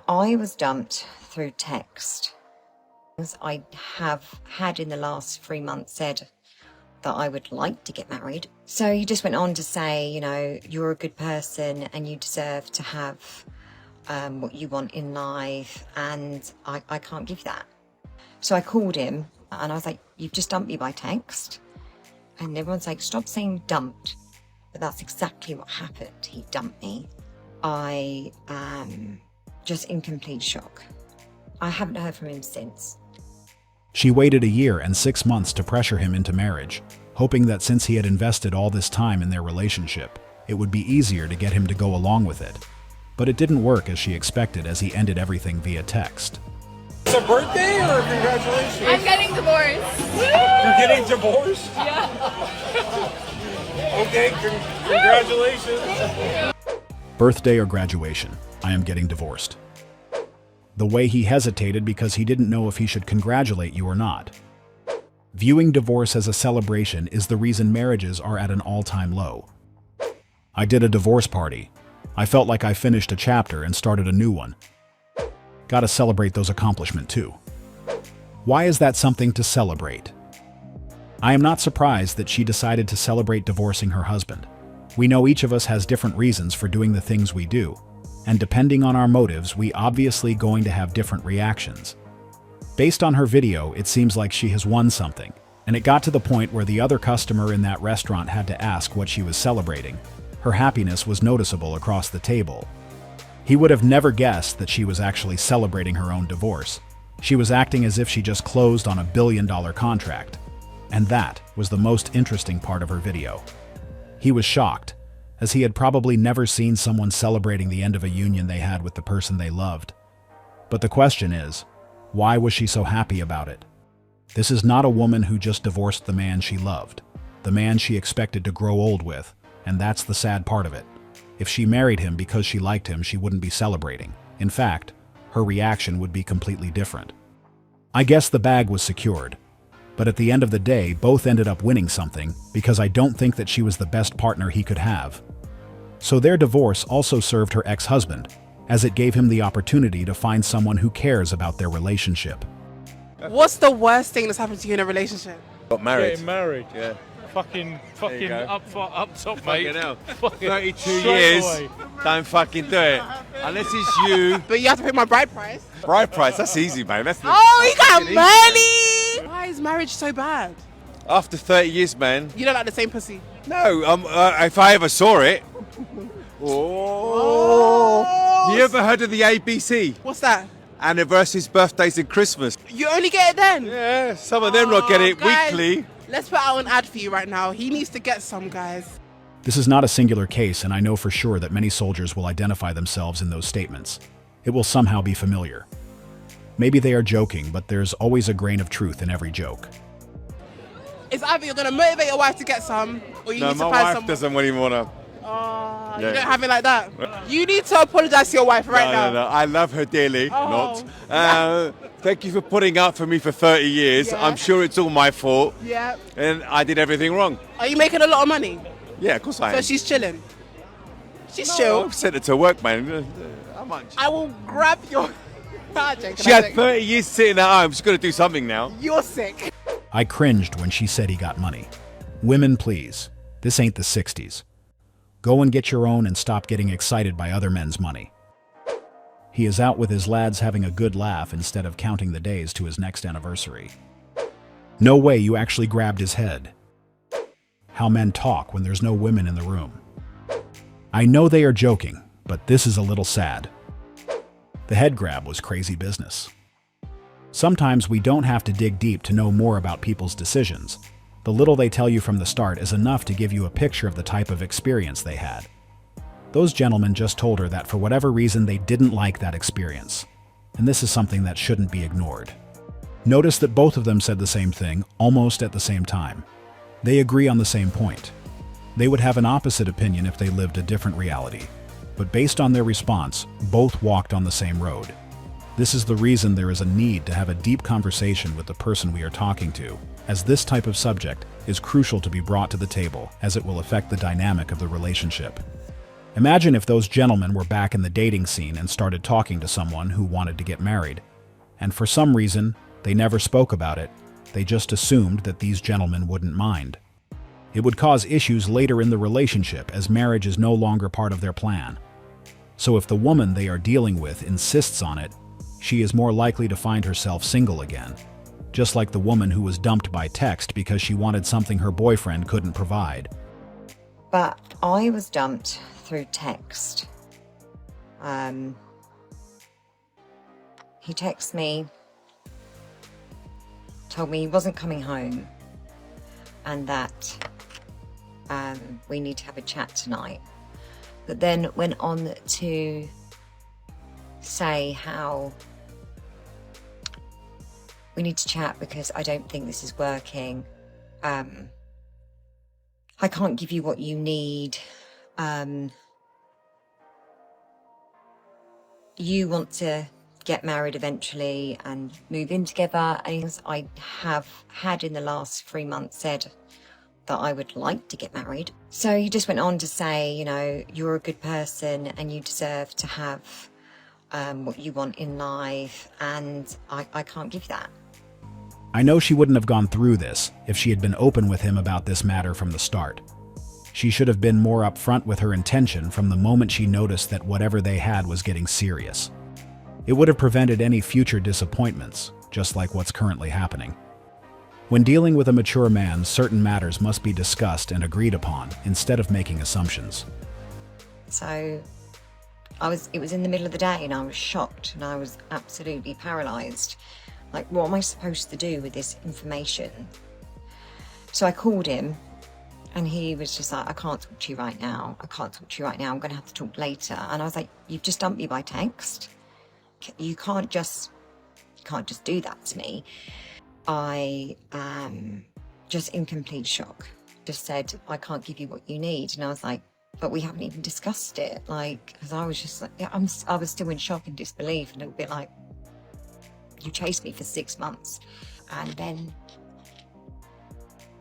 I was dumped through text. I have had in the last 3 months said that I would like to get married. So he just went on to say, you know, you're a good person and you deserve to have what you want in life, and I can't give you that. So I called him and I was like, you've just dumped me by text. And everyone's like, stop saying dumped. But that's exactly what happened. He dumped me. I am just in complete shock. I haven't heard from him since. She waited a year and 6 months to pressure him into marriage, hoping that since he had invested all this time in their relationship, it would be easier to get him to go along with it. But it didn't work as she expected, as he ended everything via text. It's a birthday or congratulations? I'm getting divorced. You're getting divorced? Yeah. Okay, congratulations. Birthday or graduation, I am getting divorced. The way he hesitated because he didn't know if he should congratulate you or not. Viewing divorce as a celebration is the reason marriages are at an all-time low. I did a divorce party. I felt like I finished a chapter and started a new one. Gotta celebrate those accomplishments too. Why is that something to celebrate? I am not surprised that she decided to celebrate divorcing her husband. We know each of us has different reasons for doing the things we do, and depending on our motives, we obviously going to have different reactions. Based on her video, it seems like she has won something, and it got to the point where the other customer in that restaurant had to ask what she was celebrating. Her happiness was noticeable across the table. He would have never guessed that she was actually celebrating her own divorce. She was acting as if she just closed on a $1 billion contract. And that was the most interesting part of her video. He was shocked, as he had probably never seen someone celebrating the end of a union they had with the person they loved. But the question is, why was she so happy about it? This is not a woman who just divorced the man she loved, the man she expected to grow old with, and that's the sad part of it. If she married him because she liked him, she wouldn't be celebrating. In fact, her reaction would be completely different. I guess the bag was secured. But at the end of the day, both ended up winning something, because I don't think that she was the best partner he could have. So their divorce also served her ex-husband, as it gave him the opportunity to find someone who cares about their relationship. What's the worst thing that's happened to you in a relationship? Got married. Getting married. Yeah. Fucking up top, Fucking mate. hell. Fucking 32 straight years. away. Don't fucking do it. Unless it's you. But you have to pay my bride price. Bride price, that's easy, man. That's Oh, you got fucking money! Why is marriage so bad? After 30 years, man. You don't like the same pussy? No, if I ever saw it. Oh. You ever heard of the ABC? What's that? Anniversaries, birthdays, and Christmas. You only get it then? Yeah, some of them not get it guys, weekly. Let's put out an ad for you right now. He needs to get some, guys. This is not a singular case, and I know for sure that many soldiers will identify themselves in those statements. It will somehow be familiar. Maybe they are joking, but there's always a grain of truth in every joke. It's either you're going to motivate your wife to get some, or you No, need to my find wife someone. doesn't even want to. Oh, Yeah. you don't have it like that. You need to apologize to your wife right now. No. I love her dearly. Oh. Not. Thank you for putting up for me for 30 years. Yeah. I'm sure it's all my fault. Yeah. And I did everything wrong. Are you making a lot of money? Yeah, of course I am. So she's chilling. She's No, chill. I've sent her to work, man. How much? I will grab your. Jake, She had 30 years sitting at home. She's got to do something now. You're sick. I cringed when she said he got money. Women, please. This ain't the 60s. Go and get your own and stop getting excited by other men's money. He is out with his lads having a good laugh instead of counting the days to his next anniversary. No way you actually grabbed his head. How men talk when there's no women in the room. I know they are joking, but this is a little sad. The head grab was crazy business. Sometimes we don't have to dig deep to know more about people's decisions. The little they tell you from the start is enough to give you a picture of the type of experience they had. Those gentlemen just told her that for whatever reason they didn't like that experience. And this is something that shouldn't be ignored. Notice that both of them said the same thing, almost at the same time. They agree on the same point. They would have an opposite opinion if they lived a different reality. But based on their response, both walked on the same road. This is the reason there is a need to have a deep conversation with the person we are talking to, as this type of subject is crucial to be brought to the table, as it will affect the dynamic of the relationship. Imagine if those gentlemen were back in the dating scene and started talking to someone who wanted to get married, and for some reason, they never spoke about it. They just assumed that these gentlemen wouldn't mind. It would cause issues later in the relationship as marriage is no longer part of their plan. So if the woman they are dealing with insists on it, she is more likely to find herself single again. Just like the woman who was dumped by text because she wanted something her boyfriend couldn't provide. But I was dumped through text. He texted me, told me he wasn't coming home, and that we need to have a chat tonight. But then went on to say how we need to chat because I don't think this is working. I can't give you what you need. You want to get married eventually and move in together. And I have had in the last 3 months said that I would like to get married. So he just went on to say, you know, you're a good person and you deserve to have what you want in life, and I can't give that. I know she wouldn't have gone through this if she had been open with him about this matter from the start. She should have been more upfront with her intention from the moment she noticed that whatever they had was getting serious. It would have prevented any future disappointments, just like what's currently happening. When dealing with a mature man, certain matters must be discussed and agreed upon instead of making assumptions. So it was in the middle of the day and I was shocked and I was absolutely paralyzed. Like, what am I supposed to do with this information? So I called him and he was just like, I can't talk to you right now. I can't talk to you right now. I'm going to have to talk later. And I was like, you've just dumped me by text. You can't just do that to me. I am just in complete shock. Just said, I can't give you what you need. And I was like, but we haven't even discussed it. Like, because I was just like, yeah, I was still in shock and disbelief, and a bit like, you chased me for 6 months and then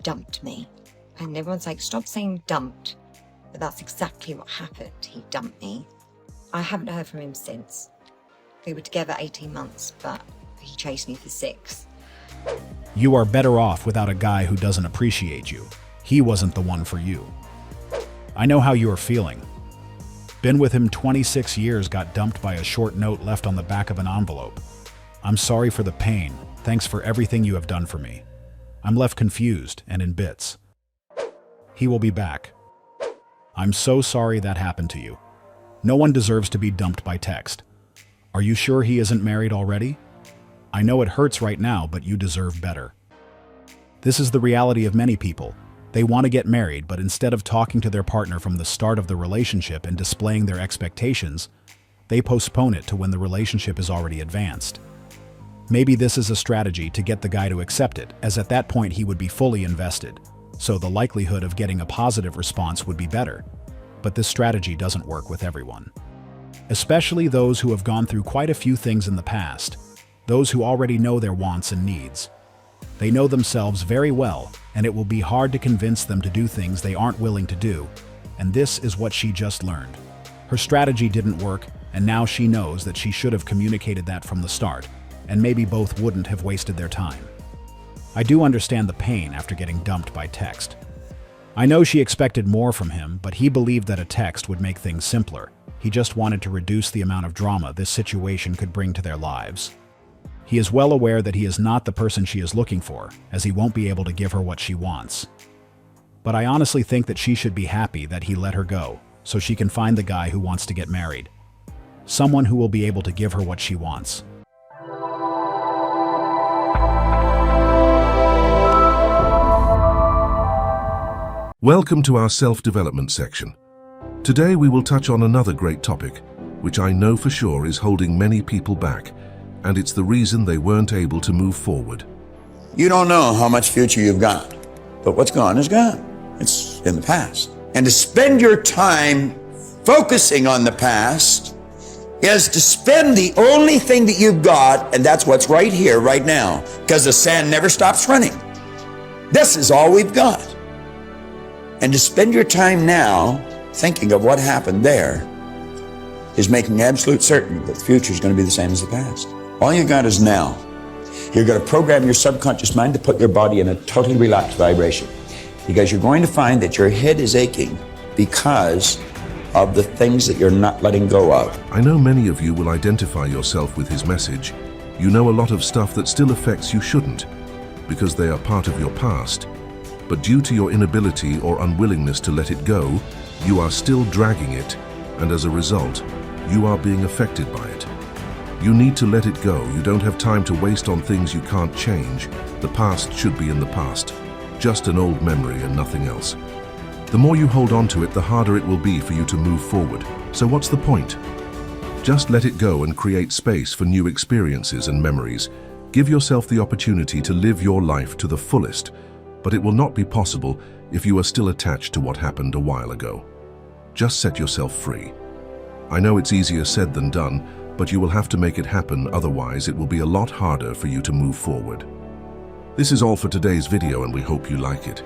dumped me. And everyone's like, stop saying dumped. But that's exactly what happened. He dumped me. I haven't heard from him since. We were together 18 months, but he chased me for 6. You are better off without a guy who doesn't appreciate you. He wasn't the one for you. I know how you are feeling. Been with him 26 years, got dumped by a short note left on the back of an envelope. I'm sorry for the pain. Thanks for everything you have done for me. I'm left confused and in bits. He will be back. I'm so sorry that happened to you. No one deserves to be dumped by text. Are you sure he isn't married already? I know it hurts right now, but you deserve better. This is the reality of many people. They want to get married, but instead of talking to their partner from the start of the relationship and displaying their expectations, they postpone it to when the relationship is already advanced. Maybe this is a strategy to get the guy to accept it, as at that point he would be fully invested, so the likelihood of getting a positive response would be better. But this strategy doesn't work with everyone. Especially those who have gone through quite a few things in the past, those who already know their wants and needs. They know themselves very well, and it will be hard to convince them to do things they aren't willing to do, and this is what she just learned. Her strategy didn't work, and now she knows that she should have communicated that from the start, and maybe both wouldn't have wasted their time. I do understand the pain after getting dumped by text. I know she expected more from him, but he believed that a text would make things simpler. He just wanted to reduce the amount of drama this situation could bring to their lives. He is well aware that he is not the person she is looking for, as he won't be able to give her what she wants. But I honestly think that she should be happy that he let her go, so she can find the guy who wants to get married. Someone who will be able to give her what she wants. Welcome to our self-development section. Today we will touch on another great topic, which I know for sure is holding many people back, and it's the reason they weren't able to move forward. You don't know how much future you've got, but what's gone is gone. It's in the past. And to spend your time focusing on the past is to spend the only thing that you've got, and that's what's right here, right now, because the sand never stops running. This is all we've got. And to spend your time now thinking of what happened there is making absolute certain that the future is going to be the same as the past. All you got is now. You're going to program your subconscious mind to put your body in a totally relaxed vibration, because you're going to find that your head is aching because of the things that you're not letting go of. I know many of you will identify yourself with his message. You know a lot of stuff that still affects you shouldn't, because they are part of your past. But due to your inability or unwillingness to let it go, you are still dragging it, and as a result, you are being affected by it. You need to let it go. You don't have time to waste on things you can't change. The past should be in the past. Just an old memory and nothing else. The more you hold on to it, the harder it will be for you to move forward. So what's the point? Just let it go and create space for new experiences and memories. Give yourself the opportunity to live your life to the fullest, but it will not be possible if you are still attached to what happened a while ago. Just set yourself free. I know it's easier said than done, but you will have to make it happen, otherwise it will be a lot harder for you to move forward. This is all for today's video, and we hope you like it.